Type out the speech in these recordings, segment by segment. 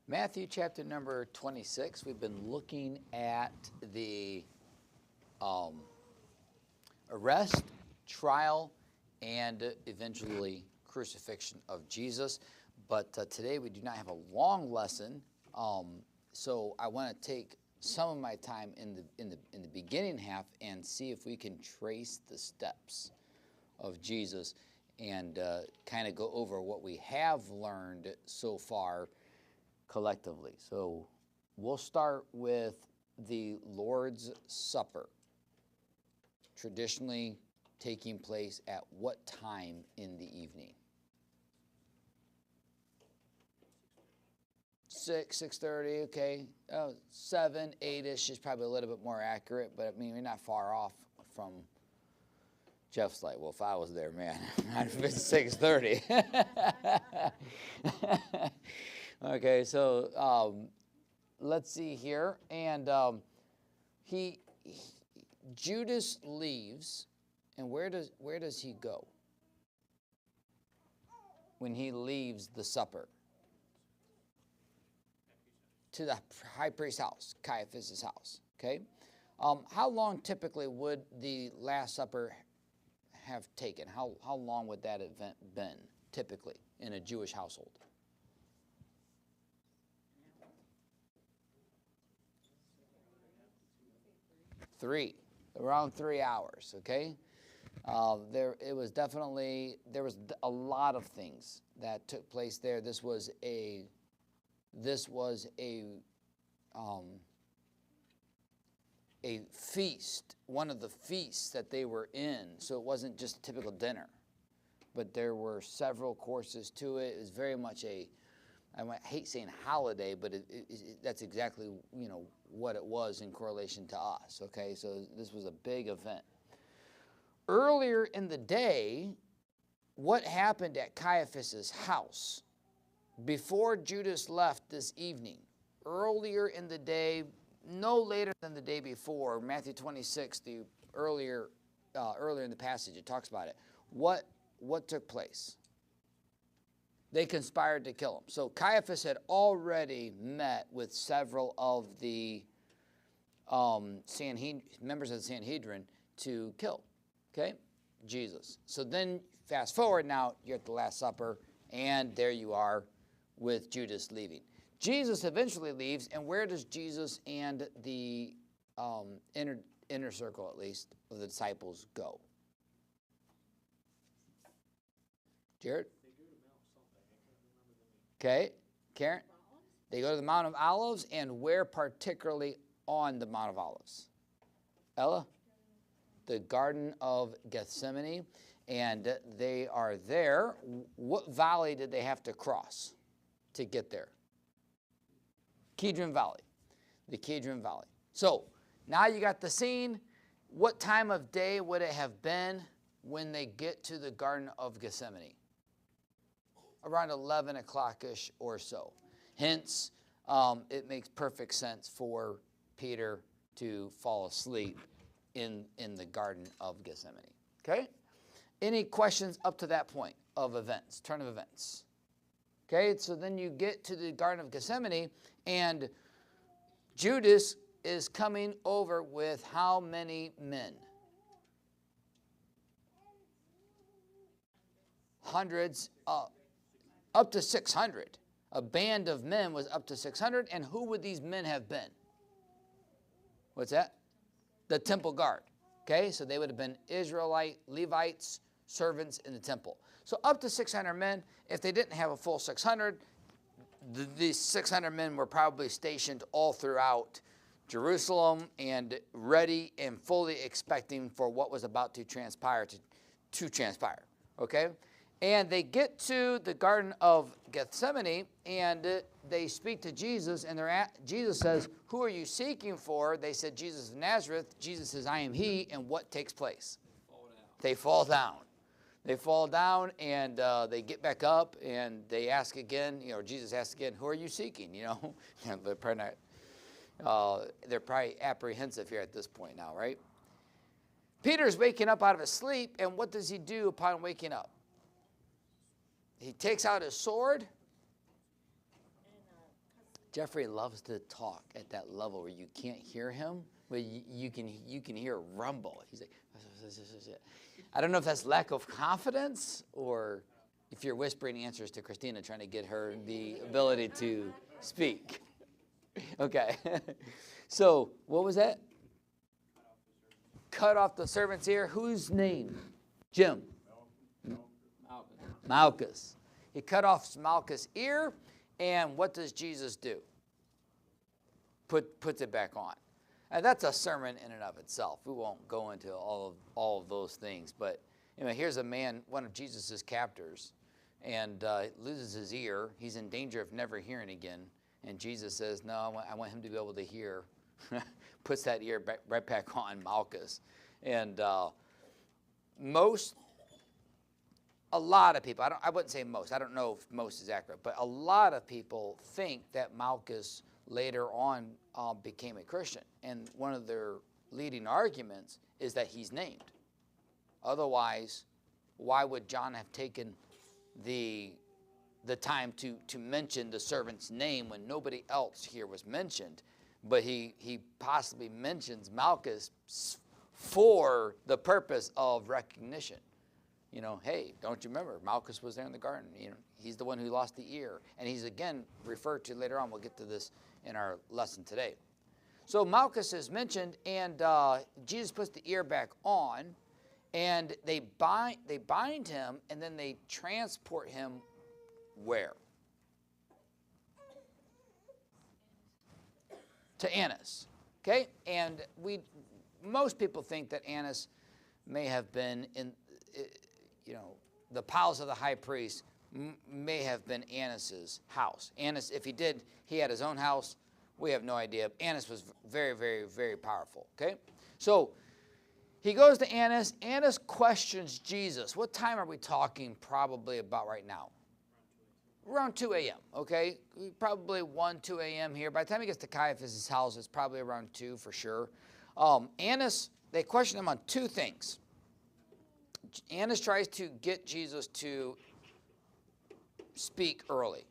Matthew chapter number 26. We've been looking at the arrest, trial, and eventually crucifixion of Jesus. But today we do not have a long lesson, so I want to take some of my time in the beginning half and see if we can trace the steps of Jesus and kind of go over what we have learned so far collectively. So we'll start with the Lord's Supper, traditionally taking place at what time in the evening? 6:30, okay. 7, 8-ish is probably a little bit more accurate, but I mean, we're not far off from Jeff's like, well, if I was there, man, I'd have been 6:30. Okay, so let's see here. And Judas leaves, and where does he go when he leaves the supper? To the high priest's house, Caiaphas' house. Okay, how long typically would the Last Supper have taken? How long would that event been typically in a Jewish household? Around 3 hours. Okay, there was a lot of things that took place there. This was a feast, one of the feasts that they were in. So it wasn't just a typical dinner, but there were several courses to it. It was very much I hate saying holiday, but that's exactly what it was in correlation to us. Okay, so this was a big event. Earlier in the day, what happened at Caiaphas' house before Judas left this evening? Earlier in the day, no later than the day before, Matthew 26, the earlier in the passage, it talks about it. What took place? They conspired to kill him. So Caiaphas had already met with several of the members of the Sanhedrin to kill, okay, Jesus. So then fast forward now, you're at the Last Supper, and there you are with Judas leaving. Jesus eventually leaves, and where does Jesus and the inner circle, at least, of the disciples go? Jared? Okay, Karen? They go to the Mount of Olives, and where particularly on the Mount of Olives? Ella? The Garden of Gethsemane, and they are there. What valley did they have to cross to get there? Kidron Valley, the Kidron Valley. So now you got the scene. What time of day would it have been when they get to the Garden of Gethsemane? Around 11 o'clock-ish or so. Hence, it makes perfect sense for Peter to fall asleep in the Garden of Gethsemane. Okay? Any questions up to that point of events, turn of events? Okay, so then you get to the Garden of Gethsemane, and Judas is coming over with how many men? Hundreds, up to 600. A band of men was up to 600, and who would these men have been? What's that? The temple guard. Okay, so they would have been Israelite, Levites, servants in the temple. So up to 600 men. If they didn't have a full 600, these 600 men were probably stationed all throughout Jerusalem and ready and fully expecting for what was about to transpire to transpire. Okay? And they get to the Garden of Gethsemane, and they speak to Jesus, and Jesus says, "Who are you seeking for?" They said, "Jesus of Nazareth." Jesus says, "I am he." And what takes place? They fall down. They fall down, and they get back up, and they ask again. Jesus asks again, "Who are you seeking?" They're probably apprehensive here at this point now, right? Peter's waking up out of his sleep, and what does he do upon waking up? He takes out his sword Jeffrey loves to talk at that level where you can't hear him, but you can hear a rumble. He's like, I don't know if that's lack of confidence or if you're whispering answers to Christina, trying to get her the ability to speak. Okay. So what was that? Cut off the servant's ear. Whose name? Jim. Malchus. He cut off Malchus' ear, and what does Jesus do? Puts it back on. And that's a sermon in and of itself. We won't go into all of those things, but here's a man, one of Jesus' captors, and loses his ear. He's in danger of never hearing again, and Jesus says, "No, I want him to be able to hear." Puts that ear right back on Malchus, and a lot of people, I wouldn't say most, I don't know if most is accurate, but a lot of people think that Malchus later on became a Christian. And one of their leading arguments is that he's named. Otherwise, why would John have taken the time to mention the servant's name when nobody else here was mentioned? But he possibly mentions Malchus for the purpose of recognition. Hey, don't you remember? Malchus was there in the garden. He's the one who lost the ear. And he's again referred to later on. We'll get to this in our lesson today. So Malchus is mentioned, and Jesus puts the ear back on, and they bind him, and then they transport him where? To Annas. Okay? And most people think that Annas may have been in, the palace of the high priest may have been Annas' house. Annas, if he had his own house. We have no idea. Annas was very, very, very powerful. Okay? So he goes to Annas. Annas questions Jesus. What time are we talking probably about right now? Around 2 a.m., okay? Probably 1, 2 a.m. here. By the time he gets to Caiaphas' house, it's probably around 2 for sure. Annas, they question him on two things. Annas tries to get Jesus to speak early.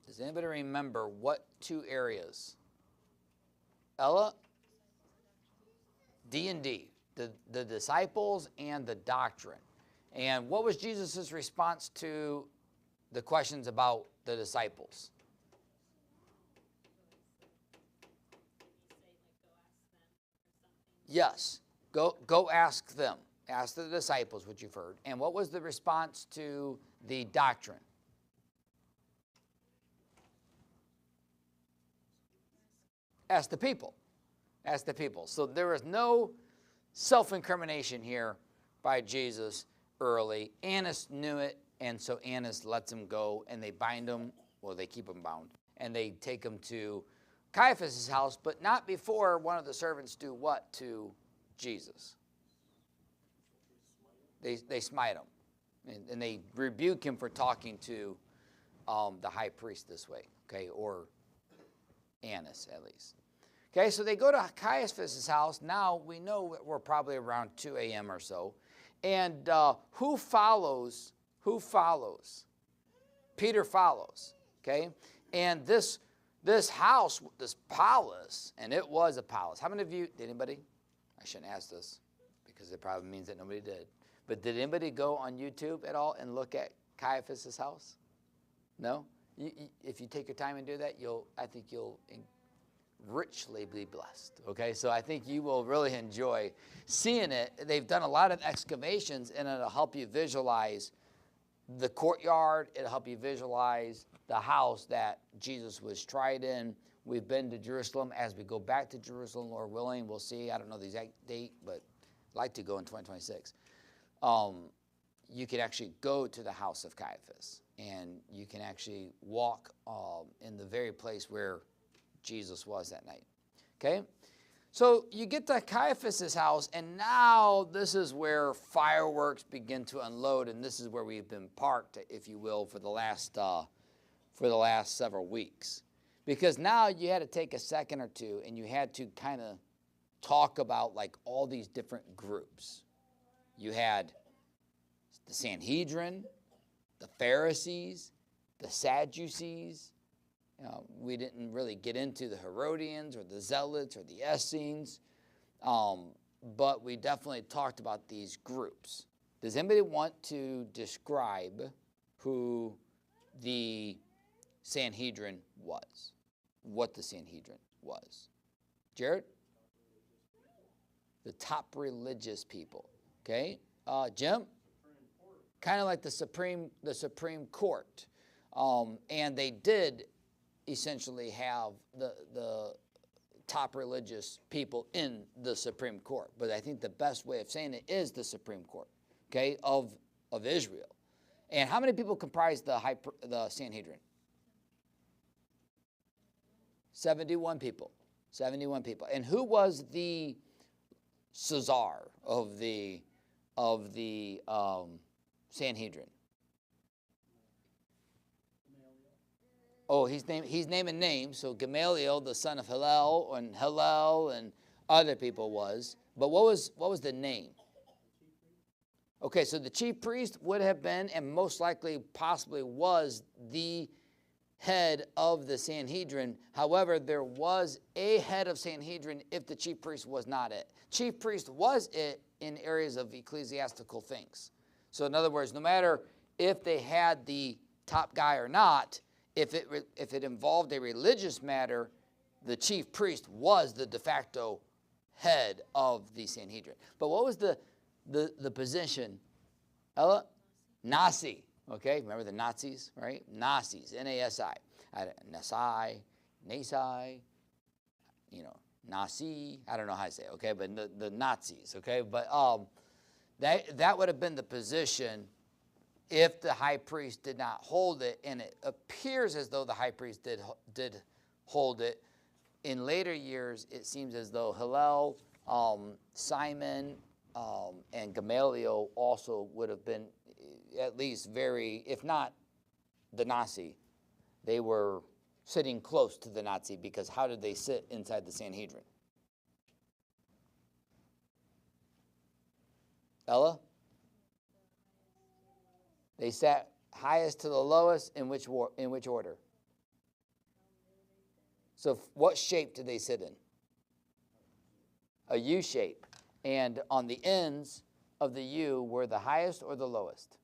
Does anybody remember what two areas? Ella? D&D, the disciples and the doctrine. And what was Jesus' response to the questions about the disciples? Yes, go ask them. Ask the disciples what you've heard. And what was the response to the doctrine? Ask the people. Ask the people. So there is no self-incrimination here by Jesus early. Annas knew it, and so Annas lets him go, and they bind him. Well, they keep him bound, and they take him to Caiaphas' house, but not before one of the servants do what to Jesus? They smite him, and they rebuke him for talking to the high priest this way, okay, or Annas at least. Okay, so they go to Caiaphas' house. Now we know we're probably around 2 a.m. or so. And who follows? Who follows? Peter follows, okay? And this house, this palace, and it was a palace. How many of you, did anybody? I shouldn't ask this because it probably means that nobody did. But did anybody go on YouTube at all and look at Caiaphas' house? No? If you take your time and do that, I think you'll richly be blessed. Okay, so I think you will really enjoy seeing it. They've done a lot of excavations, and it'll help you visualize the courtyard. It'll help you visualize the house that Jesus was tried in. We've been to Jerusalem. As we go back to Jerusalem, Lord willing, we'll see. I don't know the exact date, but I'd like to go in 2026. You can actually go to the house of Caiaphas, and you can actually walk in the very place where Jesus was that night. Okay? So you get to Caiaphas' house, and now this is where fireworks begin to unload, and this is where we've been parked, if you will, for the last several weeks. Because now you had to take a second or two, and you had to kind of talk about like all these different groups. You had the Sanhedrin, the Pharisees, the Sadducees, We didn't really get into the Herodians or the Zealots or the Essenes, but we definitely talked about these groups. Does anybody want to describe who the Sanhedrin was? What the Sanhedrin was? Jared? The top religious people. Okay. Jim? Kind of like the Supreme Court. And they did essentially have the top religious people in the Supreme Court. But I think the best way of saying it is the Supreme Court, okay, of Israel. And how many people comprise the Sanhedrin? 71 people. 71 people. And who was the Caesar of the Sanhedrin? Oh, he's naming names. So Gamaliel, the son of Hillel, and other people was. But what was the name? Okay, so the chief priest would have been, and most likely possibly was, the head of the Sanhedrin. However, there was a head of Sanhedrin if the chief priest was not it. Chief priest was it in areas of ecclesiastical things. So in other words, no matter if they had the top guy or not, if it involved a religious matter, the chief priest was the de facto head of the Sanhedrin. But what was the position? Ella? Nasi. Okay, remember the Nazis, right? Nazis, N-A-S-I. Nasi, Nasi, I don't know how to say it, okay, but the Nazis, okay? But that would have been the position if the high priest did not hold it, and it appears as though the high priest did hold it. In later years, it seems as though Hillel, Simon, and Gamaliel also would have been at least very, if not the Nazi, they were sitting close to the Nazi, because how did they sit inside the Sanhedrin? Ella? They sat highest to the lowest in which order? So what shape did they sit in? A U shape. And on the ends of the U were the highest or the lowest?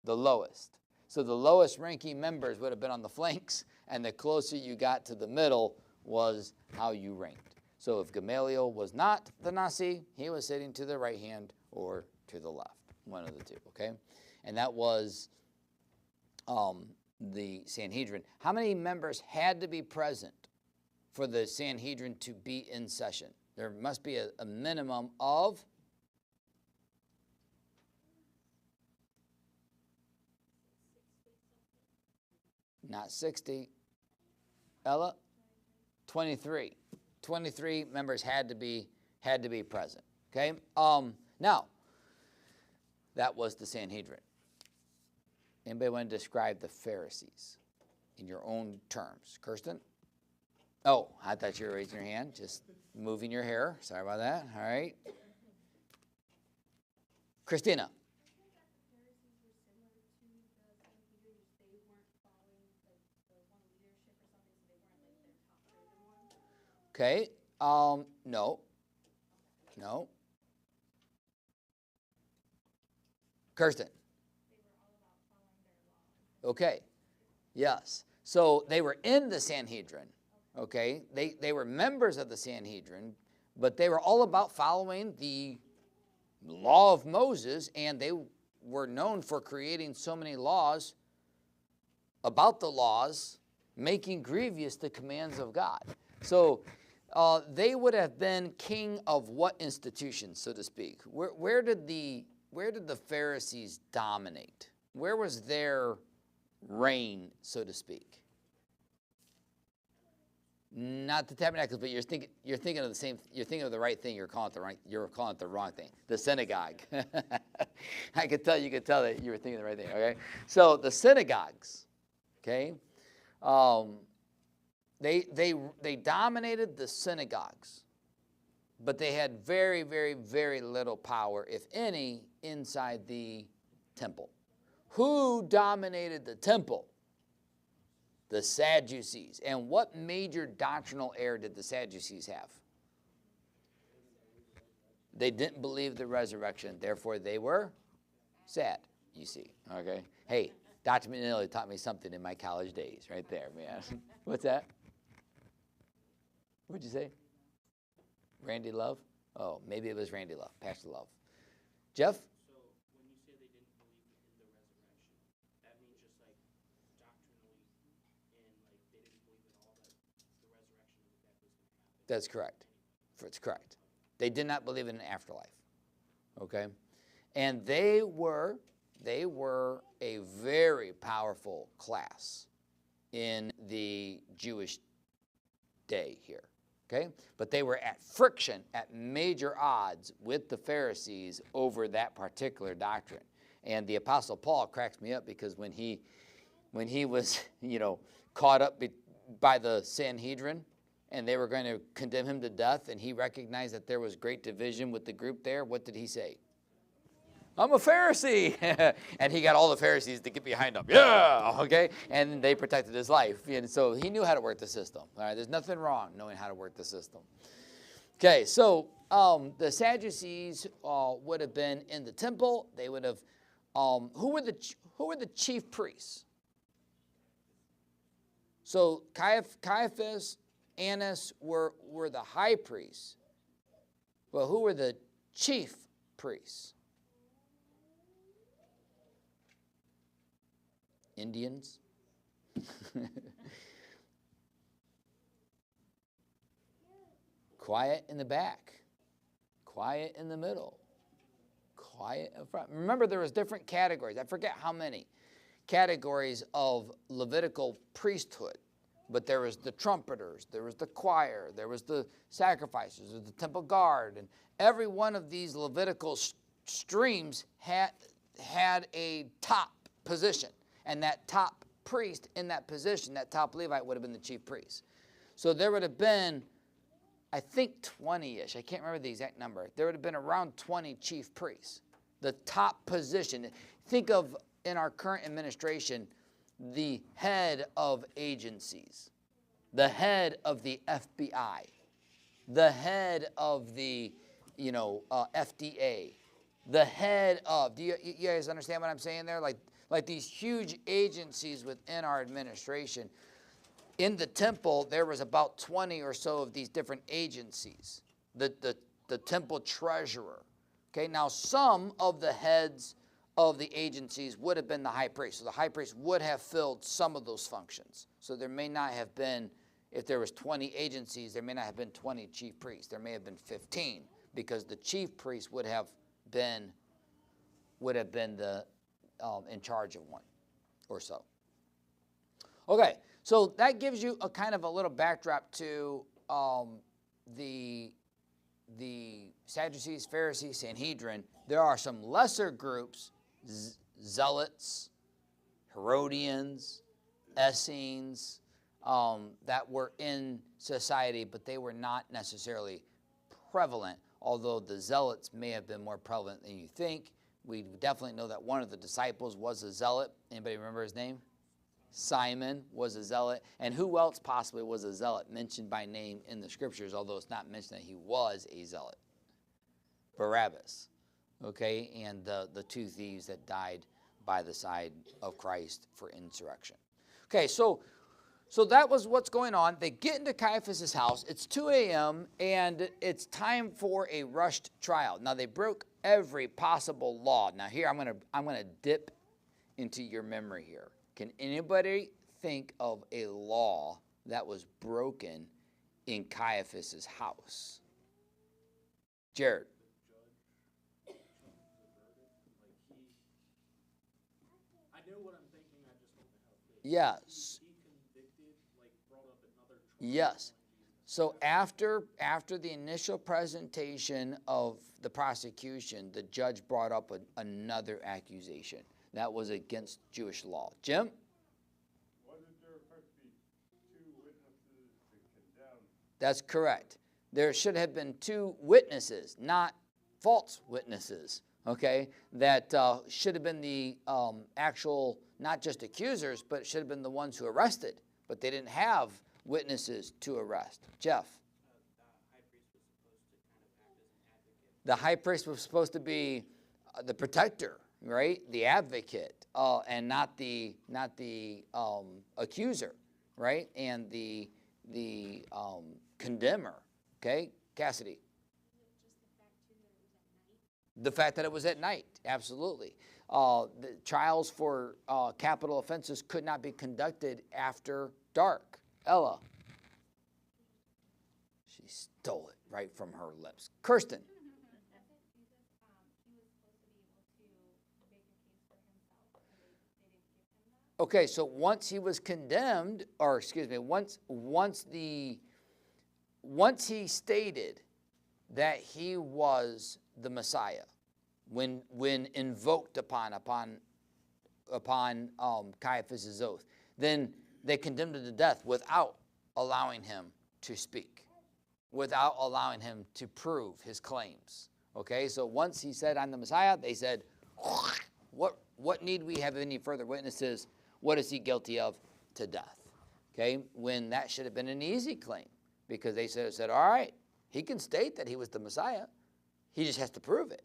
The lowest. So the lowest ranking members would have been on the flanks, and the closer you got to the middle was how you ranked. So if Gamaliel was not the Nasi, he was sitting to the right hand or to the left, one of the two, okay? And that was the Sanhedrin. How many members had to be present for the Sanhedrin to be in session? There must be a minimum of not 60. Ella? 23. 23 members had to be present. Okay? Now, that was the Sanhedrin. Anybody want to describe the Pharisees in your own terms? Kirsten? Oh, I thought you were raising your hand, just moving your hair. Sorry about that. All right. Christina? Okay. No. Kirsten? Okay. Yes. So they were in the Sanhedrin. Okay. They were members of the Sanhedrin, but they were all about following the law of Moses, and they were known for creating so many laws about the laws, making grievous the commands of God. So they would have been king of what institution, so to speak? Where did the Pharisees dominate? Where was their reign, so to speak? Not the tabernacles, but you're thinking of the same. You're thinking of the right thing. You're calling it the wrong thing. The synagogue. I could tell. You could tell that you were thinking the right thing. Okay. So the synagogues. Okay. They dominated the synagogues, but they had very, very, very little power, if any, inside the temple. Who dominated the temple? The Sadducees. And what major doctrinal error did the Sadducees have? They didn't believe the resurrection. Therefore, they were sad, you see. Okay? Hey, Dr. McNeely taught me something in my college days right there, man. What's that? What'd you say? Randy Love? Oh, maybe it was Randy Love, Pastor Love. Jeff? So when you say they didn't believe in the resurrection, that means just like doctrinally and like they didn't believe at all that the resurrection of the dead was going to happen. That's correct. It's correct. They did not believe in an afterlife. Okay? And they were a very powerful class in the Jewish day here. Okay? But they were at friction, at major odds with the Pharisees over that particular doctrine. And the Apostle Paul cracks me up because when he was, caught up by the Sanhedrin and they were going to condemn him to death and he recognized that there was great division with the group there, what did he say? I'm a Pharisee. And he got all the Pharisees to get behind him. Yeah, okay? And they protected his life. And so he knew how to work the system. All right, there's nothing wrong knowing how to work the system. Okay, so the Sadducees would have been in the temple. They would have, who were the chief priests? So Caiaphas, Annas were the high priests. Well, who were the chief priests? Indians. Quiet in the back. Quiet in the middle. Quiet in front. Remember, there was different categories. I forget how many categories of Levitical priesthood. But there was the trumpeters, there was the choir, there was the sacrificers, there was the temple guard. And every one of these Levitical streams had a top position. And that top priest in that position, that top Levite, would have been the chief priest. So there would have been, I think 20-ish, I can't remember the exact number. There would have been around 20 chief priests. The top position. Think of, in our current administration, the head of agencies, the head of the FBI, the head of the, FDA, the head of, do you guys understand what I'm saying there? Like these huge agencies within our administration. In the temple, there was about 20 or so of these different agencies. The temple treasurer. Okay, now some of the heads of the agencies would have been the high priest. So the high priest would have filled some of those functions. So there may not have been, if there was 20 agencies, there may not have been 20 chief priests. There may have been 15 because the chief priest would have been the in charge of one or so. Okay, so that gives you a kind of a little backdrop to the Sadducees, Pharisees, Sanhedrin. There are some lesser groups, Zealots, Herodians, Essenes, that were in society, but they were not necessarily prevalent, although the Zealots may have been more prevalent than you think. We definitely know that one of the disciples was a zealot. Anybody remember his name? Simon was a zealot. And who else possibly was a zealot mentioned by name in the scriptures, although it's not mentioned that he was a zealot? Barabbas, okay, and the two thieves that died by the side of Christ for insurrection. Okay, so that was what's going on. They get into Caiaphas' house. It's 2 a.m., and it's time for a rushed trial. Now, they broke every possible law. Now, here, I'm gonna dip into your memory here. Can anybody think of a law that was broken in Caiaphas' house? Jared. I know what I'm thinking, I just don't know how to. Yes. He convicted, brought up another charge. Yes. So after the initial presentation of the prosecution, the judge brought up another accusation that was against Jewish law. Jim? Wasn't there supposed to be 2 witnesses to condemn? That's correct. There should have been 2 witnesses, not false witnesses, okay, that should have been the actual, not just accusers, but it should have been the ones who arrested but they didn't have witnesses to arrest. Jeff? The high priest was supposed to be the protector, right? The advocate, and not the accuser, right? And the condemner. Okay, Cassidy. The fact that it was at night, absolutely. The trials for capital offenses could not be conducted after dark. Ella. She stole it right from her lips. Kirsten. Okay, so once he was condemned, or excuse me, once he stated that he was the Messiah, when invoked upon Caiaphas' oath, then they condemned him to death without allowing him to speak, without allowing him to prove his claims. Okay, so once he said, "I'm the Messiah," they said, "What need we have any further witnesses? What is he guilty of? To death." Okay, when that should have been an easy claim, because they said, "All right, he can state that he was the Messiah. He just has to prove it."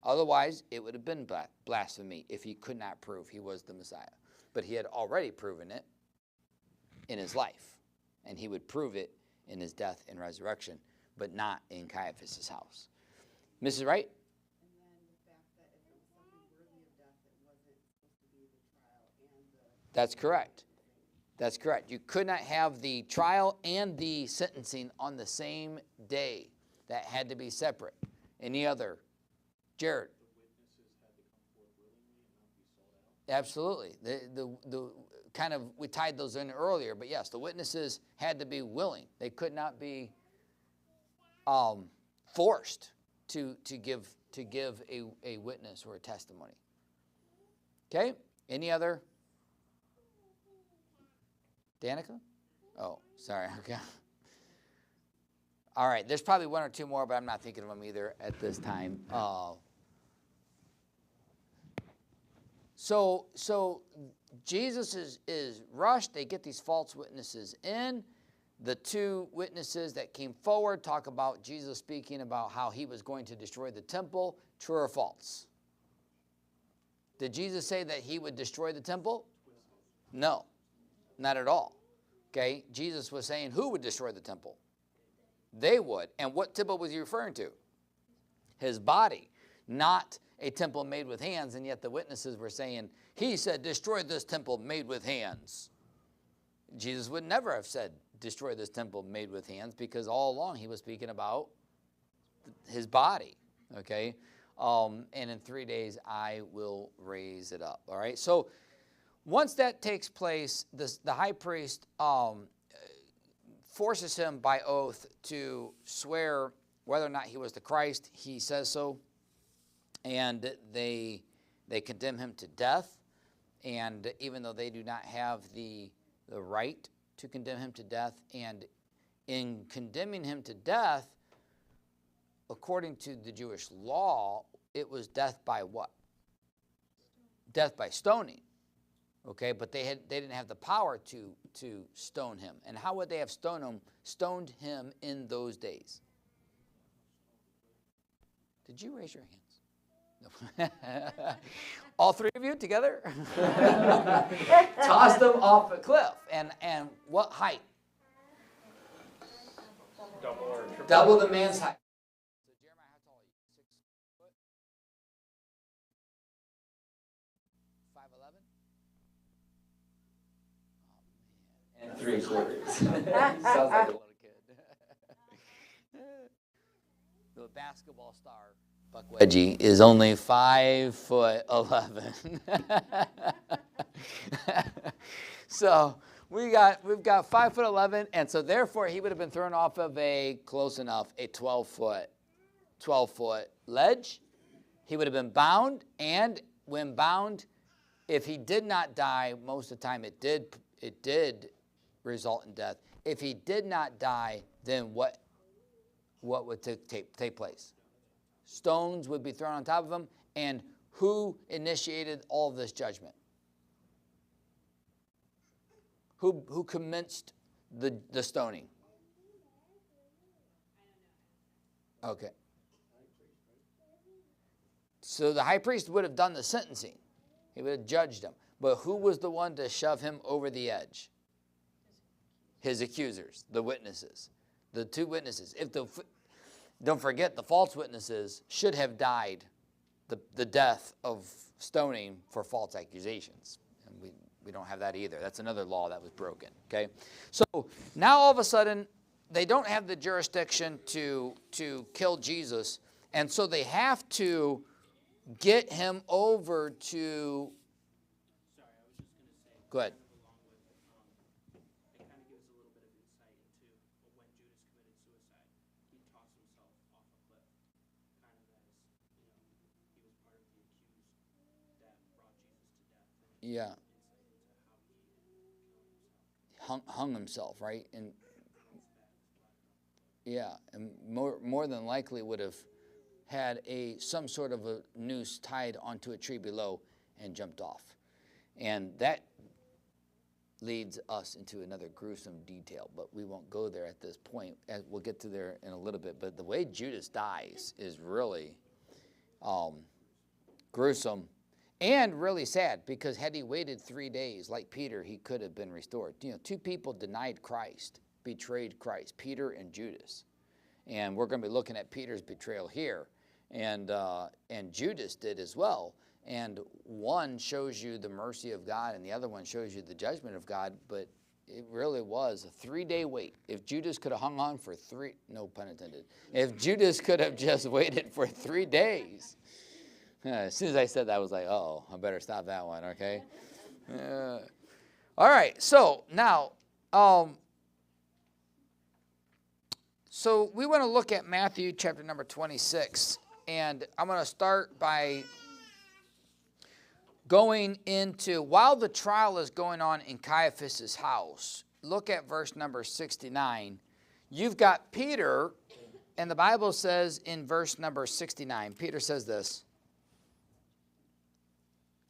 Otherwise, it would have been blasphemy if he could not prove he was the Messiah. But he had already proven it in his life, and he would prove it in his death and resurrection, but not in Caiaphas' house. Mrs. Wright? And then the fact that if it was something worthy of death, it wasn't supposed to be the trial and the... That's correct. That's correct. You could not have the trial and the sentencing on the same day. That had to be separate. Any other? Jared? The witnesses had to come forth willingly and not be sold out? Absolutely. The kind of, we tied those in earlier, but yes, the witnesses had to be willing. They could not be forced to give a witness or a testimony. Okay? Any other? Danica? Oh, sorry. Okay. All right. There's probably one or two more, but I'm not thinking of them either at this time. So Jesus is rushed. They get these false witnesses in. The two witnesses that came forward talk about Jesus speaking about how he was going to destroy the temple. True or false? Did Jesus say that he would destroy the temple? No, not at all. Okay, Jesus was saying who would destroy the temple? They would. And what temple was he referring to? His body, not a temple made with hands, and yet the witnesses were saying, he said, destroy this temple made with hands. Jesus would never have said, destroy this temple made with hands, because all along he was speaking about his body, okay? And in 3 days I will raise it up, all right? So once that takes place, the high priest forces him by oath to swear whether or not he was the Christ. He says so. And they condemn him to death. And even though they do not have the right to condemn him to death, and in condemning him to death, according to the Jewish law, it was death by what? Death by stoning. Okay, but they didn't have the power to stone him. And how would they have stoned him in those days? Did you raise your hands? No. All three of you together? Tossed them off a cliff. And what height? Double or triple? Double the man's height. So Jeremiah, how tall are you? 6 foot? 5'11"? Oh, man. And 3/4. Sounds like a little kid. The basketball star, Buck Wedgie, is only 5'11". So we've got 5'11", and so therefore he would have been thrown off of a 12-foot ledge. He would have been bound, and when bound, if he did not die, most of the time it did result in death. If he did not die, then what would take place? Stones would be thrown on top of him, and who initiated all of this judgment? Who commenced the stoning? Okay. So the high priest would have done the sentencing. He would have judged him. But who was the one to shove him over the edge? His accusers, the witnesses, the two witnesses. Don't forget, the false witnesses should have died the death of stoning for false accusations. And we don't have that either. That's another law that was broken. Okay? So now all of a sudden, they don't have the jurisdiction to kill Jesus, and so they have to get him over to. Sorry, I was just going to say. Go ahead. Along with, it kind of gives a little bit of insight into when Judas committed suicide. He tossed himself off a cliff, kind of as, he was part of the accused that brought Jesus to death. And Yeah. insight into how he killed himself. Hung himself, right? And yeah, and more than likely would have had some sort of a noose tied onto a tree below and jumped off. And that leads us into another gruesome detail, but we won't go there at this point. We'll get to there in a little bit. But the way Judas dies is really gruesome and really sad, because had he waited 3 days like Peter, he could have been restored. Two people denied Christ, betrayed Christ, Peter and Judas. And we're going to be looking at Peter's betrayal here. And Judas did as well. And one shows you the mercy of God, and the other one shows you the judgment of God. But it really was a 3-day wait. If Judas could have hung on for no pun intended, if Judas could have just waited for 3 days. As soon as I said that, I was like, oh, I better stop that one, okay? All right, so now, so we want to look at Matthew chapter number 26. And I'm going to start by going into, while the trial is going on in Caiaphas' house, look at verse number 69. You've got Peter, and the Bible says in verse number 69, Peter says this.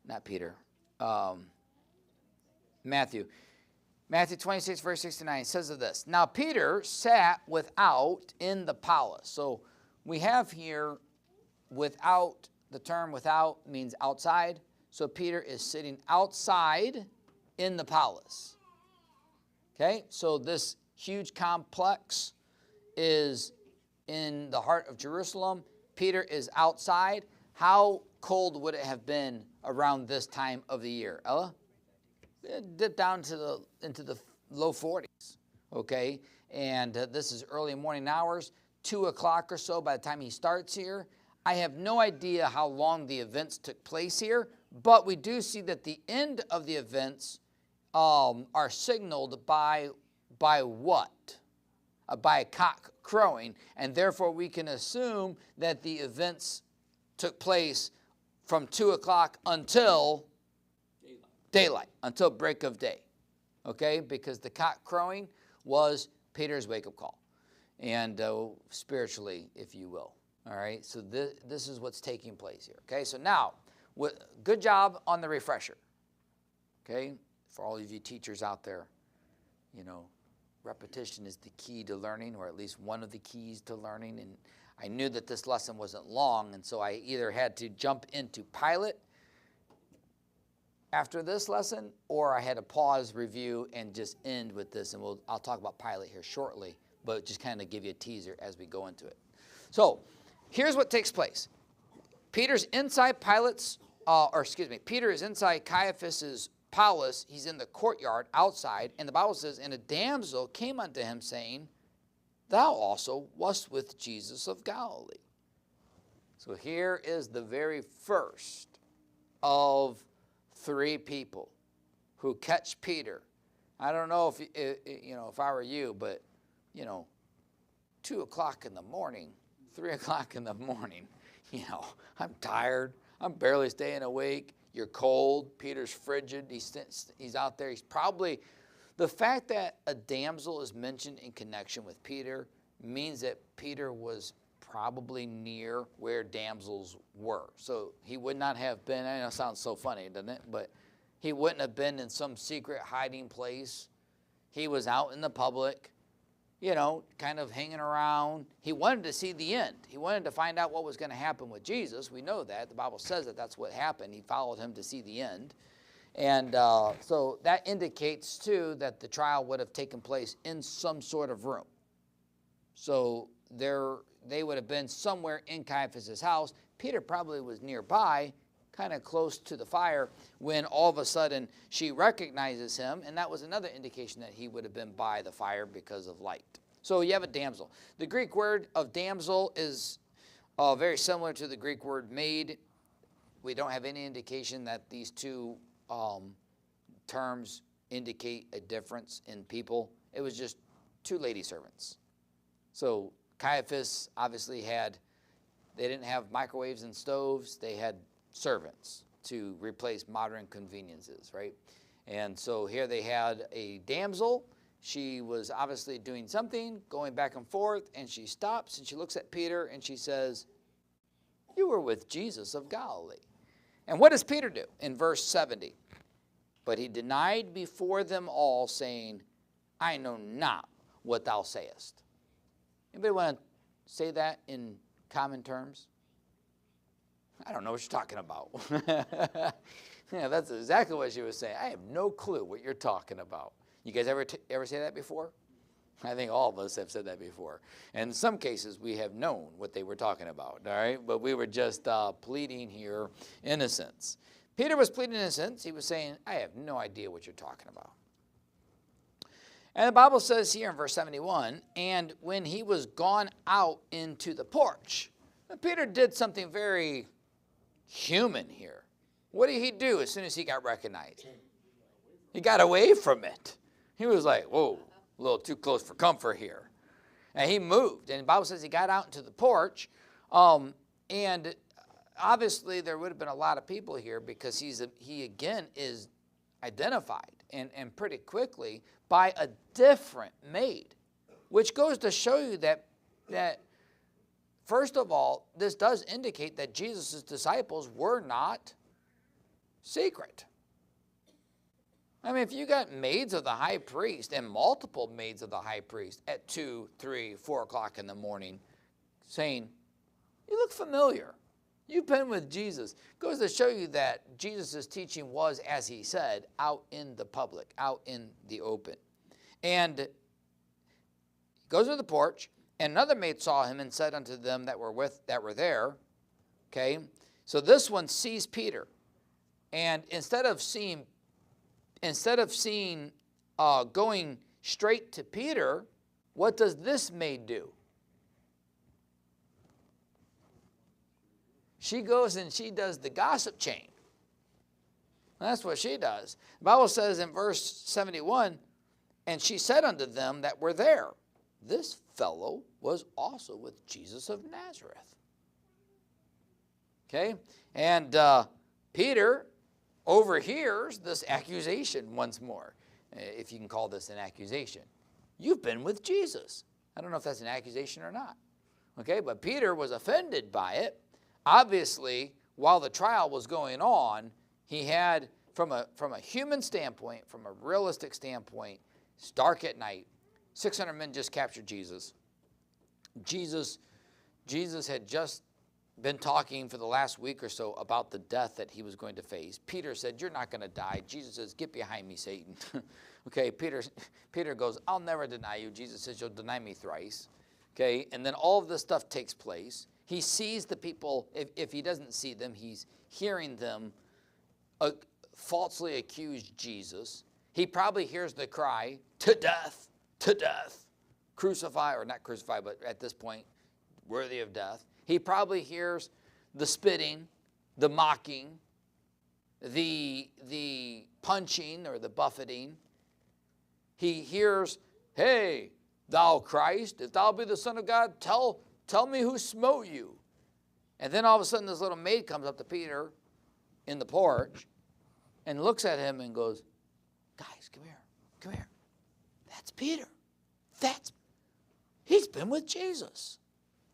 Not Peter. Matthew. Matthew 26, verse 69 says of this. Now Peter sat without in the palace. So we have here without, the term without means outside. So Peter is sitting outside in the palace. Okay, so this huge complex is in the heart of Jerusalem. Peter is outside. How cold would it have been around this time of the year? Ella? It dipped down into the low 40s. Okay, and this is early morning hours, 2 o'clock or so by the time he starts here. I have no idea how long the events took place here, but we do see that the end of the events are signaled by what? By a cock crowing, and therefore we can assume that the events took place from 2 o'clock until daylight, until break of day, okay? Because the cock crowing was Peter's wake-up call, and spiritually, if you will. All right, so this is what's taking place here. Okay, so now, good job on the refresher. Okay, for all of you teachers out there, repetition is the key to learning, or at least one of the keys to learning. And I knew that this lesson wasn't long, and so I either had to jump into Pilate after this lesson, or I had to pause, review, and just end with this. And I'll talk about Pilate here shortly, but just kind of give you a teaser as we go into it. So, here's what takes place. Peter is inside Caiaphas' palace. He's in the courtyard outside, and the Bible says, and a damsel came unto him, saying, Thou also wast with Jesus of Galilee. So here is the very first of 3 people who catch Peter. I don't know if I were you, but 2 o'clock in the morning, 3 o'clock in the morning, I'm tired. I'm barely staying awake. You're cold. Peter's frigid. He's out there. He's probably, the fact that a damsel is mentioned in connection with Peter means that Peter was probably near where damsels were. So he would not have been, I know it sounds so funny, doesn't it? But he wouldn't have been in some secret hiding place He was out in the public, kind of hanging around. He wanted to see the end. He wanted to find out what was going to happen with Jesus. We know that. The Bible says that that's what happened. He followed him to see the end. And so that indicates, too, that the trial would have taken place in some sort of room. So they would have been somewhere in Caiaphas' house. Peter probably was nearby, kind of close to the fire, when all of a sudden she recognizes him, and that was another indication that he would have been by the fire because of light. So you have a damsel. The Greek word of damsel is very similar to the Greek word maid. We don't have any indication that these two terms indicate a difference in people. It was just two lady servants. So Caiaphas obviously they didn't have microwaves and stoves. They had servants to replace modern conveniences, right? And so here they had a damsel. She was obviously doing something, going back and forth, and she stops and she looks at Peter and she says, "You were with Jesus of Galilee." And what does Peter do in verse 70? But he denied before them all, saying, "I know not what thou sayest." Anybody want to say that in common terms? I don't know what you're talking about. Yeah, that's exactly what she was saying. I have no clue what you're talking about. You guys ever say that before? I think all of us have said that before. And in some cases, we have known what they were talking about, all right? But we were just pleading here innocence. Peter was pleading innocence. He was saying, I have no idea what you're talking about. And the Bible says here in verse 71, and when he was gone out into the porch. Now, Peter did something very human here. What did he do as soon as he got recognized? He got away from it. He was like, whoa, a little too close for comfort here. And he moved. And the Bible says he got out into the porch. And obviously there would have been a lot of people here because he again is identified and pretty quickly by a different maid, which goes to show you that first of all, this does indicate that Jesus' disciples were not secret. I mean, if you got maids of the high priest and multiple maids of the high priest at 2, 3, 4 o'clock in the morning saying, you look familiar. You've been with Jesus. Goes to show you that Jesus' teaching was, as he said, out in the public, out in the open. And he goes to the porch, and another maid saw him and said unto them that were there, okay, so this one sees Peter. And instead of going straight to Peter, what does this maid do? She goes and she does the gossip chain. That's what she does. The Bible says in verse 71, and she said unto them that were there, this fellow was also with Jesus of Nazareth. Okay? And Peter overhears this accusation once more, if you can call this an accusation. You've been with Jesus. I don't know if that's an accusation or not. Okay? But Peter was offended by it. Obviously, while the trial was going on, he had, from a human standpoint, from a realistic standpoint, it's dark at night. 600 men just captured Jesus. Jesus had just been talking for the last week or so about the death that he was going to face. Peter said, you're not going to die. Jesus says, get behind me, Satan. Okay, Peter goes, I'll never deny you. Jesus says, you'll deny me thrice. Okay, and then all of this stuff takes place. He sees the people. If he doesn't see them, he's hearing them falsely accuse Jesus. He probably hears the cry, to death, crucify, or not crucify, but at this point, worthy of death. He probably hears the spitting, the mocking, the punching or the buffeting. He hears, hey, thou Christ, if thou be the Son of God, tell me who smote you. And then all of a sudden this little maid comes up to Peter in the porch and looks at him and goes, guys, come here. That's Peter. He's been with Jesus.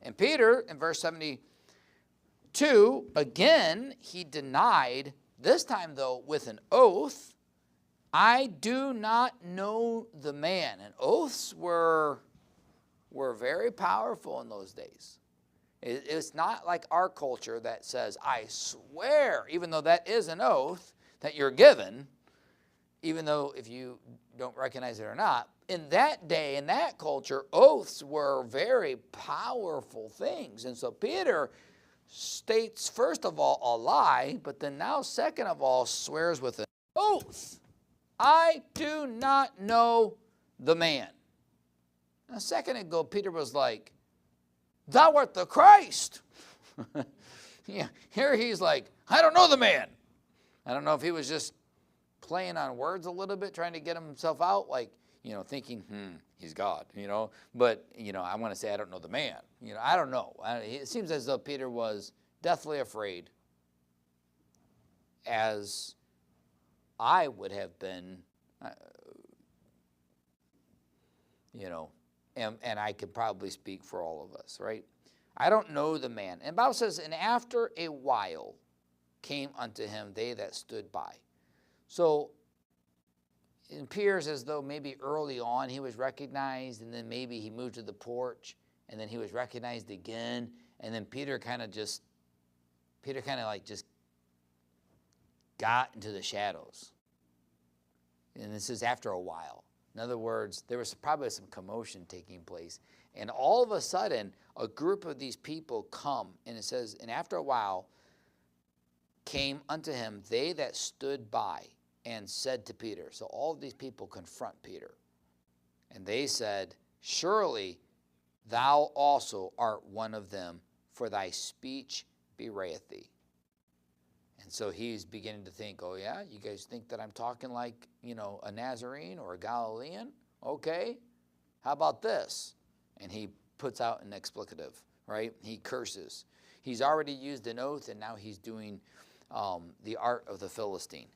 And Peter, in verse 72, again, he denied, this time though with an oath, I do not know the man. And oaths were very powerful in those days. It's not like our culture that says, I swear, even though that is an oath that you're given, even though if you don't recognize it or not. In that day, in that culture, oaths were very powerful things. And so Peter states, first of all, a lie, but then now, second of all, swears with an oath. I do not know the man. A second ago, Peter was like, thou art the Christ. Yeah, here he's like, I don't know the man. I don't know if he was just playing on words a little bit, trying to get himself out, like, thinking, he's God, But, I want to say I don't know the man. I don't know. It seems as though Peter was deathly afraid, as I would have been, and I could probably speak for all of us, right? I don't know the man. And the Bible says, and after a while came unto him they that stood by. So it appears as though maybe early on he was recognized, and then maybe he moved to the porch, and then he was recognized again, and then Peter kind of just got into the shadows. And this is after a while. In other words, there was probably some commotion taking place. And all of a sudden, a group of these people come, and it says, and after a while came unto him they that stood by, and said to Peter. So all of these people confront Peter. And they said, surely thou also art one of them, for thy speech bewrayeth thee. And so he's beginning to think, oh yeah, you guys think that I'm talking like, a Nazarene or a Galilean? Okay, how about this? And he puts out an explicative, right? He curses. He's already used an oath, and now he's doing the art of the Philistine.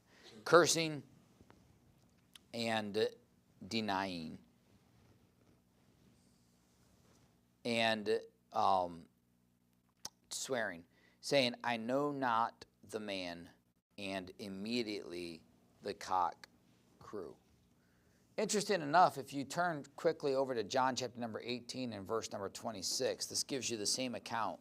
Cursing and denying. And swearing, saying, I know not the man, and immediately the cock crew. Interesting enough, if you turn quickly over to John chapter number 18 and verse number 26, this gives you the same account.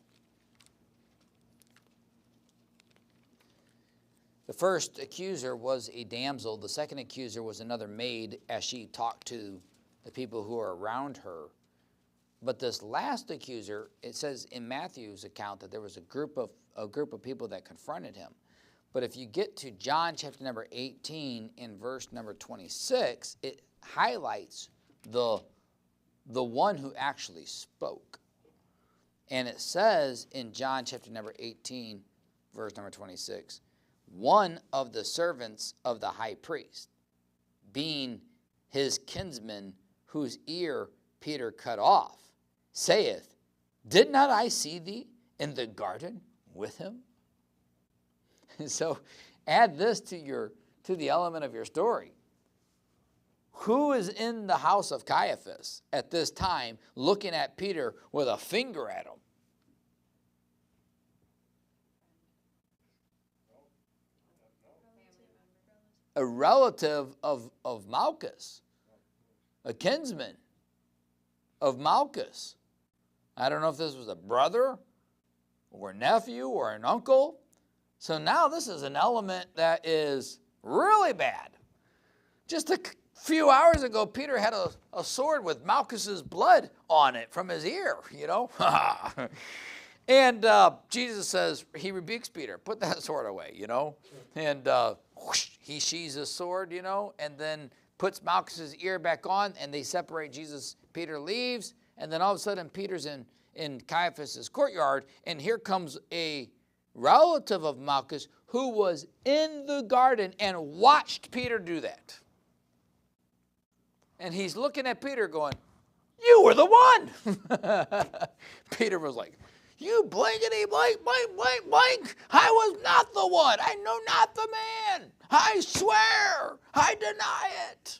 The first accuser was a damsel. The second accuser was another maid as she talked to the people who are around her. But this last accuser, it says in Matthew's account that there was a group of people that confronted him. But if you get to John chapter number 18 in verse number 26, it highlights the one who actually spoke. And it says in John chapter number 18, verse number 26, one of the servants of the high priest, being his kinsman, whose ear Peter cut off, saith, did not I see thee in the garden with him? And so add this to the element of your story. Who is in the house of Caiaphas at this time looking at Peter with a finger at him? A relative of Malchus, a kinsman of Malchus. I don't know if this was a brother or a nephew or an uncle. So now this is an element that is really bad. Just a few hours ago, Peter had a sword with Malchus's blood on it from his ear, And Jesus says, he rebukes Peter, put that sword away, And whoosh, he sheathes his sword, and then puts Malchus's ear back on, and they separate Jesus. Peter leaves, and then all of a sudden Peter's in Caiaphas' courtyard, and here comes a relative of Malchus who was in the garden and watched Peter do that. And he's looking at Peter going, you were the one. Peter was like, you blankety blank, blank, blank, blank. I was not the one. I know not the man. I swear. I deny it.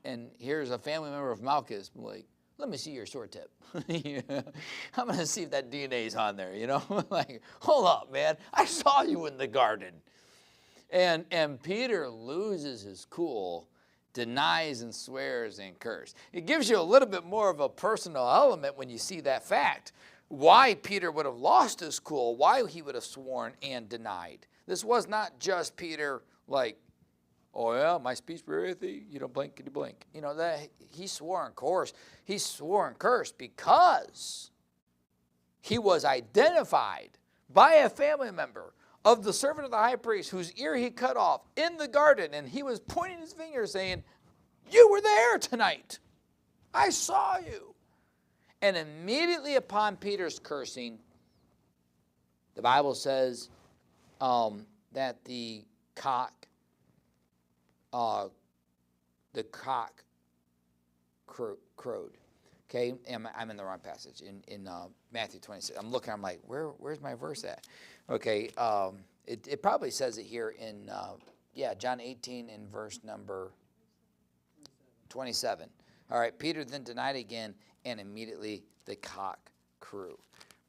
And here's a family member of Malchus, like, let me see your sword tip. I'm going to see if that DNA's on there, Like, hold up, man. I saw you in the garden. And Peter loses his cool, denies and swears and curses. It gives you a little bit more of a personal element when you see that fact. Why Peter would have lost his cool, why he would have sworn and denied. This was not just Peter like, oh yeah, my speech with thee, you don't blink, you blink. You know, that he swore and cursed. He swore and cursed because he was identified by a family member of the servant of the high priest whose ear he cut off in the garden, and he was pointing his finger saying, you were there tonight. I saw you. And immediately upon Peter's cursing, the Bible says that the cock crowed. Okay, I'm in the wrong passage in Matthew 26. I'm looking. I'm like, where's my verse at? Okay, it probably says it here in John 18 in verse number 27. All right, Peter then denied again, and immediately the cock crew.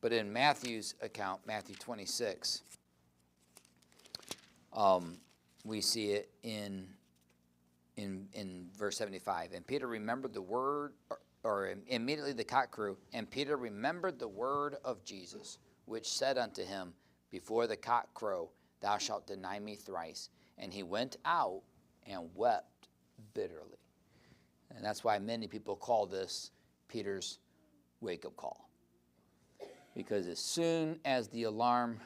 But in Matthew's account, Matthew 26, we see it in verse 75. And Peter remembered the word, or immediately the cock crew, and Peter remembered the word of Jesus, which said unto him, before the cock crow, thou shalt deny me thrice. And he went out and wept bitterly. And that's why many people call this Peter's wake-up call. Because as soon as the alarm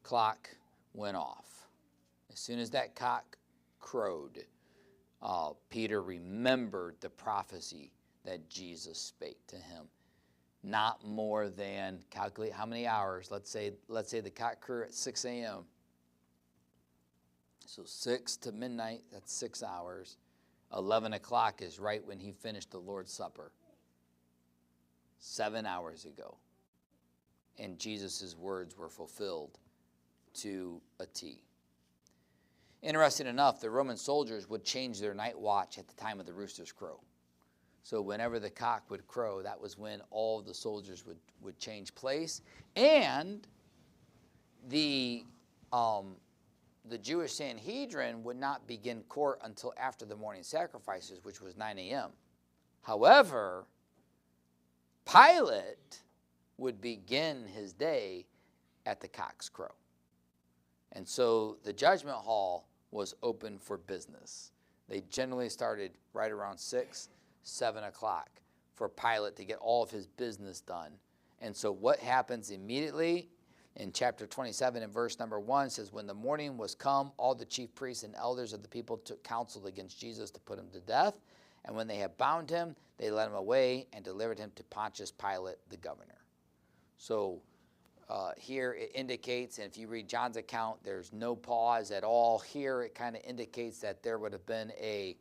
clock went off, as soon as that cock crowed, Peter remembered the prophecy that Jesus spake to him. Not more than, calculate how many hours. Let's say the cock crew at 6 a.m. So 6 to midnight, that's 6 hours. 11 o'clock is right when he finished the Lord's Supper. 7 hours ago. And Jesus' words were fulfilled to a T. Interesting enough, the Roman soldiers would change their night watch at the time of the rooster's crow. So whenever the cock would crow, that was when all of the soldiers would change place. And the Jewish Sanhedrin would not begin court until after the morning sacrifices, which was 9 a.m. However, Pilate would begin his day at the cock's crow. And so the judgment hall was open for business. They generally started right around 6, 7 o'clock for Pilate to get all of his business done. And so what happens immediately in chapter 27 and verse number 1 says, when the morning was come, all the chief priests and elders of the people took counsel against Jesus to put him to death. And when they had bound him, they led him away and delivered him to Pontius Pilate, the governor. So here it indicates, and if you read John's account, there's no pause at all. Here it kind of indicates that there would have been a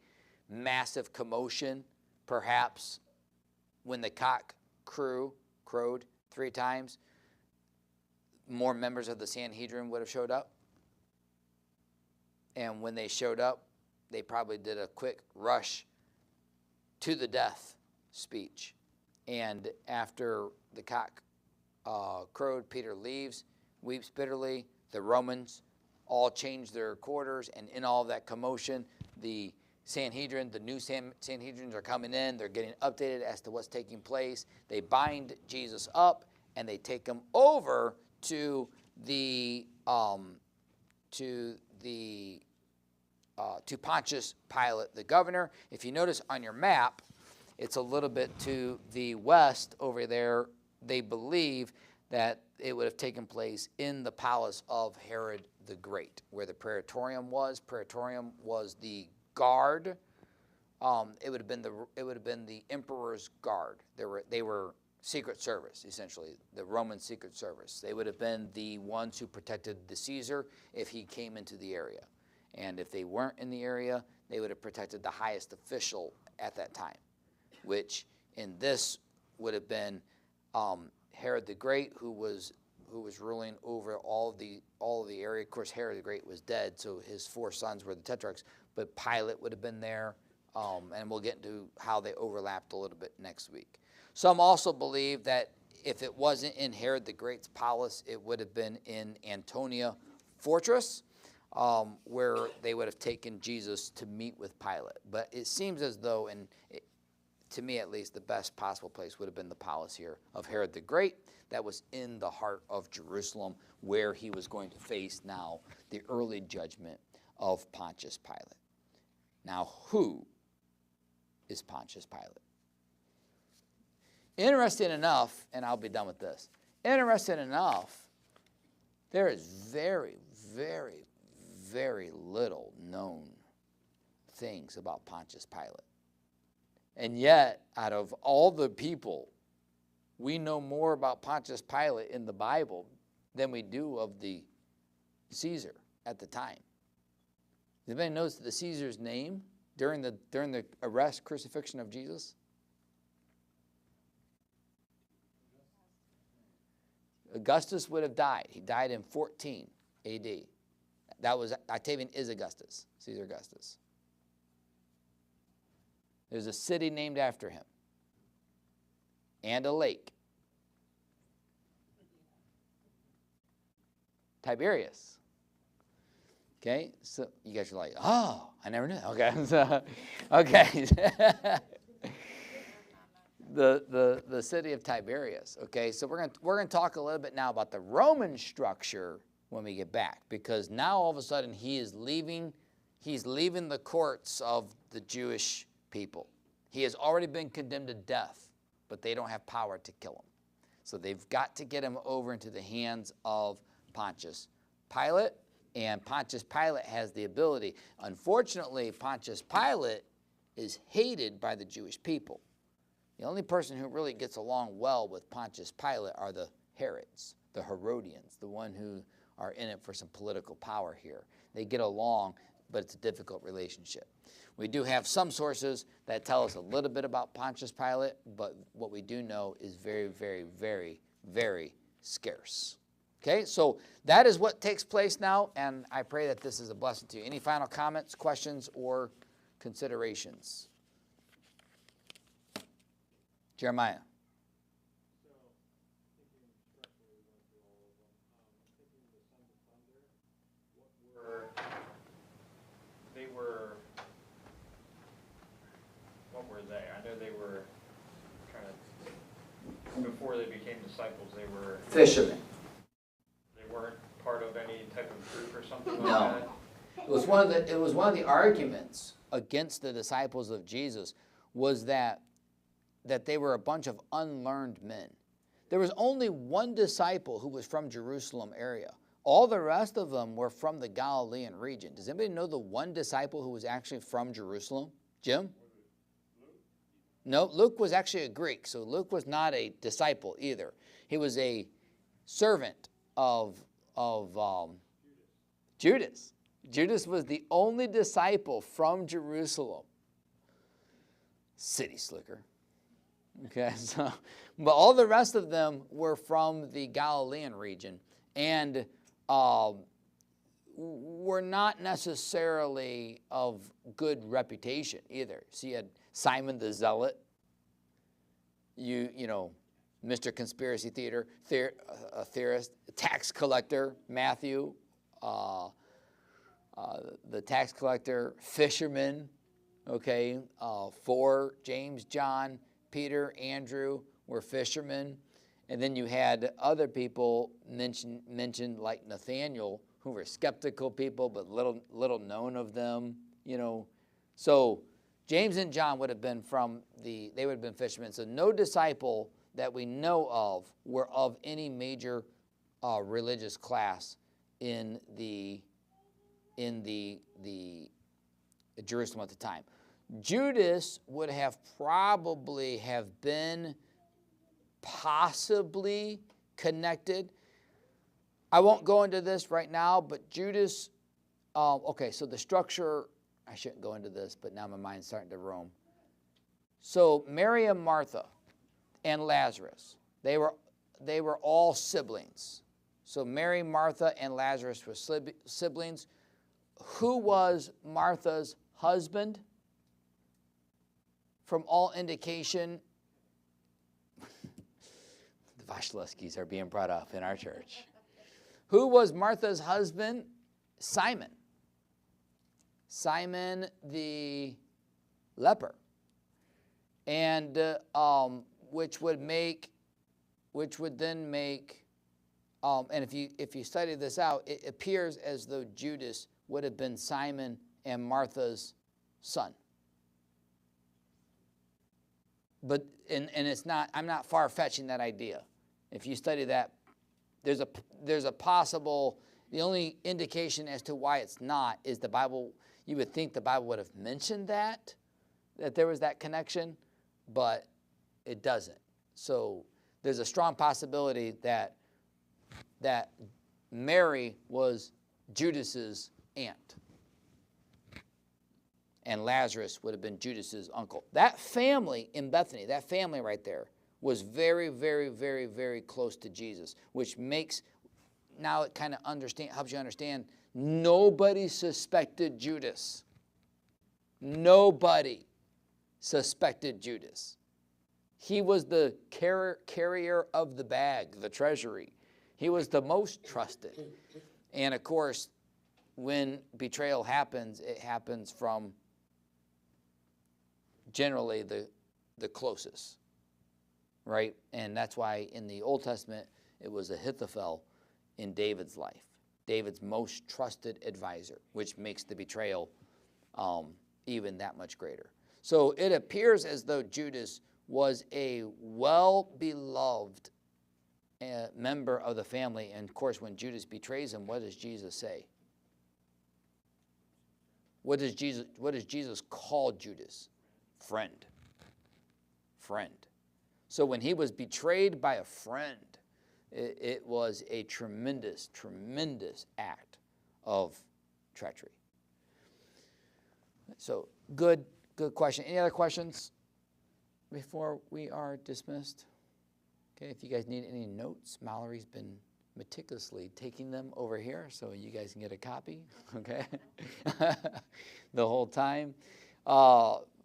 massive commotion, perhaps when the cock crowed 3 times. More members of the Sanhedrin would have showed up. And when they showed up, they probably did a quick rush to the death speech. And after the cock crowed, Peter leaves, weeps bitterly. The Romans all change their quarters, and in all that commotion, the Sanhedrin, the new Sanhedrins are coming in. They're getting updated as to what's taking place. They bind Jesus up, and they take him over to Pontius Pilate, the governor. If you notice on your map, it's a little bit to the west over there. They believe that it would have taken place in the palace of Herod the Great, where the Praetorium was. Praetorium was the guard. It would have been the emperor's guard. They were Secret Service, essentially, the Roman Secret Service. They would have been the ones who protected the Caesar if he came into the area. And if they weren't in the area, they would have protected the highest official at that time, which in this would have been Herod the Great, who was ruling over all of the area. Of course, Herod the Great was dead, so his 4 sons were the tetrarchs. But Pilate would have been there, and we'll get into how they overlapped a little bit next week. Some also believe that if it wasn't in Herod the Great's palace, it would have been in Antonia Fortress. where they would have taken Jesus to meet with Pilate. But it seems as though, to me at least, the best possible place would have been the palace here of Herod the Great. That was in the heart of Jerusalem, where he was going to face now the early judgment of Pontius Pilate. Now, who is Pontius Pilate? Interesting enough, and I'll be done with this. Interesting enough, there is very, very, very little known things about Pontius Pilate. And yet, out of all the people, we know more about Pontius Pilate in the Bible than we do of the Caesar at the time. Anybody knows the Caesar's name during the arrest, crucifixion of Jesus? Augustus would have died. He died in 14 A.D. That was Octavian is Augustus, Caesar Augustus. There's a city named after him and a lake. Tiberias. Okay, so you guys are like, oh, I never knew that. Okay, so, okay. the city of Tiberias. Okay, so we're gonna talk a little bit now about the Roman structure when we get back, because now all of a sudden he's leaving the courts of the Jewish people. He has already been condemned to death, but they don't have power to kill him. So they've got to get him over into the hands of Pontius Pilate, and Pontius Pilate has the ability. Unfortunately, Pontius Pilate is hated by the Jewish people. The only person who really gets along well with Pontius Pilate are the Herods, the Herodians, the one who are in it for some political power here. They get along, but it's a difficult relationship. We do have some sources that tell us a little bit about Pontius Pilate, but what we do know is very, very, very, very scarce. Okay, so that is what takes place now, and I pray that this is a blessing to you. Any final comments, questions, or considerations? Jeremiah. So, thinking structurally went through all of them, thinking the Sons of Thunder, what were they? I know they were kind of, before they became disciples, they were, Fishermen. they weren't part of any type of group or something like No. that? It was one of the arguments against the disciples of Jesus was that they were a bunch of unlearned men. There was only one disciple who was from Jerusalem area. All the rest of them were from the Galilean region. Does anybody know the one disciple who was actually from Jerusalem? Jim? No, Luke was actually a Greek, so Luke was not a disciple either. He was a servant of Judas. Judas was the only disciple from Jerusalem. City slicker. Okay, so, but all the rest of them were from the Galilean region and were not necessarily of good reputation either. So you had Simon the Zealot, you know, Mr. Conspiracy Theorist, tax collector, Matthew, the tax collector, fisherman, okay, 4, James, John, Peter, Andrew were fishermen. And then you had other people mentioned like Nathaniel, who were skeptical people, but little known of them, you know. So James and John would have been they would have been fishermen. So no disciple that we know of were of any major religious class in Jerusalem at the time. Judas would have probably have been possibly connected. I won't go into this right now, but Judas, okay, so the structure, I shouldn't go into this, but now my mind's starting to roam. So Mary and Martha and Lazarus, they were all siblings. So Mary, Martha, and Lazarus were siblings. Who was Martha's husband? From all indication, the Vasilevskis are being brought up in our church. Who was Martha's husband? Simon. Simon the leper, and which would then make, and if you study this out, it appears as though Judas would have been Simon and Martha's son. But and it's not, I'm not far-fetching that idea. If you study that, there's a possible, the only indication as to why it's not is the Bible. You would think the Bible would have mentioned that there was that connection, but it doesn't. So there's a strong possibility that Mary was Judas's aunt, and Lazarus would have been Judas's uncle. That family in Bethany, that family right there, was very, very, very, very close to Jesus, which makes, now it kind of helps you understand, nobody suspected Judas. Nobody suspected Judas. He was the carrier of the bag, the treasury. He was the most trusted. And of course, when betrayal happens, it happens from generally the closest, right? And that's why in the Old Testament, it was Ahithophel in David's life, David's most trusted advisor, which makes the betrayal even that much greater. So it appears as though Judas was a well-beloved member of the family. And of course, when Judas betrays him, what does Jesus say? What does Jesus call Judas? Friend. Friend. So when he was betrayed by a friend, it was a tremendous, tremendous act of treachery. So good question. Any other questions before we are dismissed? Okay, if you guys need any notes, Mallory's been meticulously taking them over here so you guys can get a copy, okay, the whole time.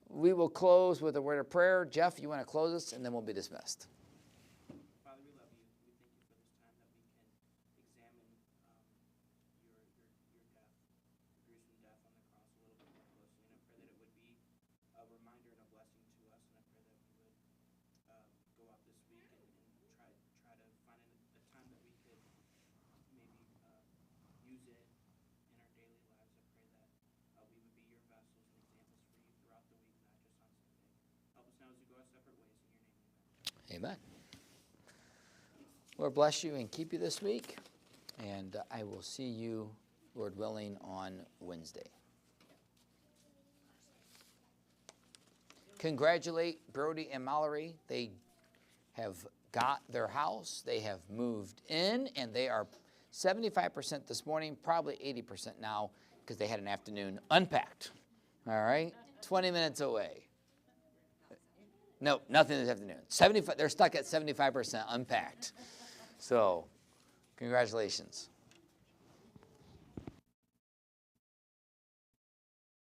We will close with a word of prayer. Jeff, you want to close us, and then we'll be dismissed. Father, we love you. We thank you for this time that we can examine your death, your gruesome death on the cross a little bit more closely. And I pray that it would be a reminder and a blessing to us. And I pray that we would go out this week and try to find a time that we could maybe use it in our daily lives. I pray that we would be your vessels and examples for you throughout the week, not just on Sunday. Help us now as we go our separate ways. In your name, amen. Amen. Lord bless you and keep you this week, and I will see you, Lord willing, on Wednesday. Congratulate Brody and Mallory. They have got their house. They have moved in, and they are 75% this morning, probably 80% now, because they had an afternoon unpacked. All right? 20 minutes away. No, nothing this afternoon. 75. They're stuck at 75% unpacked. So, congratulations.